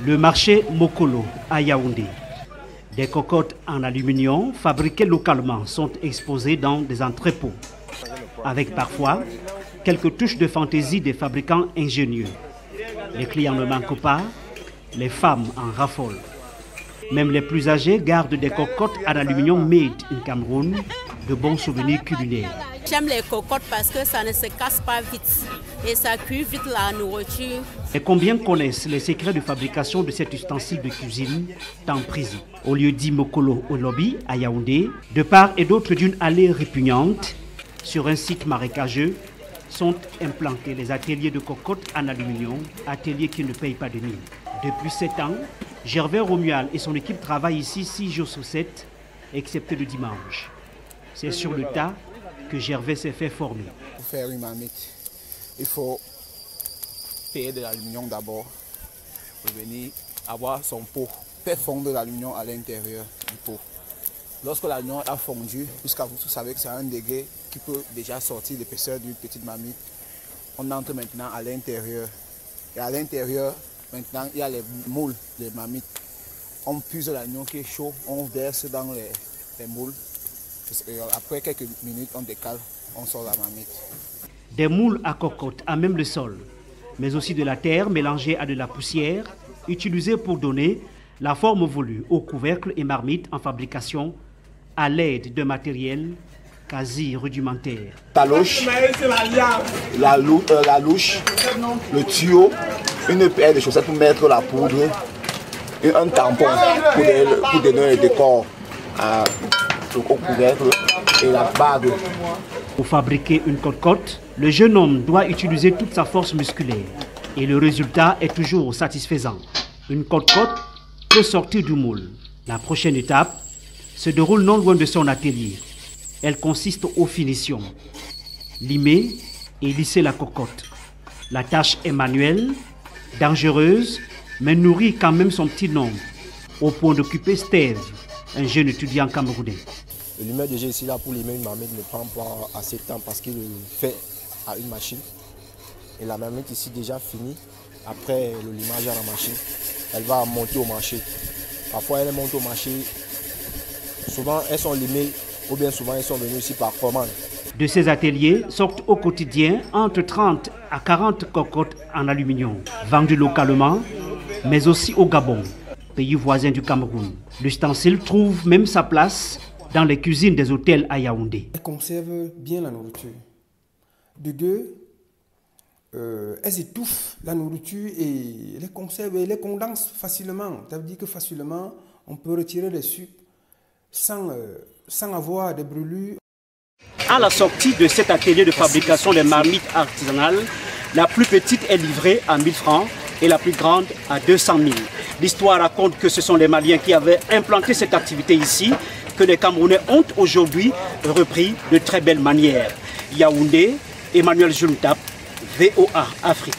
Le marché Mokolo à Yaoundé. Des cocottes en aluminium fabriquées localement sont exposées dans des entrepôts, avec parfois quelques touches de fantaisie des fabricants ingénieux. Les clients ne manquent pas, les femmes en raffolent. Même les plus âgés gardent des cocottes en aluminium made in Cameroun, de bons souvenirs culinaires. J'aime les cocottes parce que ça ne se casse pas vite et ça cuit vite la nourriture. Et combien connaissent les secrets de fabrication de cet ustensile de cuisine tant prisé? Au lieu dit Mokolo au lobby à Yaoundé, de part et d'autre d'une allée répugnante, sur un site marécageux, sont implantés les ateliers de cocottes en aluminium, ateliers qui ne payent pas de mine. Depuis 7 ans, Gervais Romuald et son équipe travaillent ici 6 jours sur 7, excepté le dimanche. C'est sur le tas que Gervais s'est fait former. Pour faire une marmite, il faut payer de l'aluminium d'abord, pour venir avoir son pot, faire fondre l'aluminium à l'intérieur du pot. Lorsque l'aluminium a fondu, jusqu'à vous savez que c'est à un degré qui peut déjà sortir l'épaisseur d'une petite marmite, on entre maintenant à l'intérieur. Et à l'intérieur, maintenant, il y a les moules, les marmites. On puise l'aluminium qui est chaud, on verse dans les moules. Et après quelques minutes, on décale, on sort la marmite. Des moules à cocottes à même le sol, mais aussi de la terre mélangée à de la poussière, utilisée pour donner la forme voulue aux couvercles et marmites en fabrication à l'aide de matériel quasi rudimentaire. La louche, la louche, le tuyau, une paire de chaussettes pour mettre la poudre et un tampon pour donner le décor au couvercle et la bague. Pour fabriquer une cocotte, le jeune homme doit utiliser toute sa force musculaire et le résultat est toujours satisfaisant. Une cocotte peut sortir du moule. La prochaine étape se déroule non loin de son atelier. Elle consiste aux finitions. Limer et lisser la cocotte. La tâche est manuelle, dangereuse, mais nourrit quand même son petit nom, au point d'occuper Steve, un jeune étudiant camerounais. Le limeur de jeu ici là pour limer une marmite ne prend pas assez de temps parce qu'il le fait à une machine. Et la marmite ici déjà finie, après le limage à la machine, elle va monter au marché. Parfois elle monte au marché, souvent elles sont limées ou bien souvent elles sont venues ici par commande. De ces ateliers sortent au quotidien entre 30 à 40 cocottes en aluminium, vendues localement, mais aussi au Gabon, pays voisin du Cameroun. L'ustensile trouve même sa place dans les cuisines des hôtels à Yaoundé. Elles conservent bien la nourriture. De deux, elles étouffent la nourriture et les conservent et les condensent facilement. Ça veut dire que facilement, on peut retirer les sucres sans avoir des brûlures. À la sortie de cet atelier de fabrication des marmites artisanales, la plus petite est livrée à 1000 francs et la plus grande à 200 000. L'histoire raconte que ce sont les Maliens qui avaient implanté cette activité ici, que les Camerounais ont aujourd'hui repris de très belle manière. Yaoundé, Emmanuel Juntap, VOA Afrique.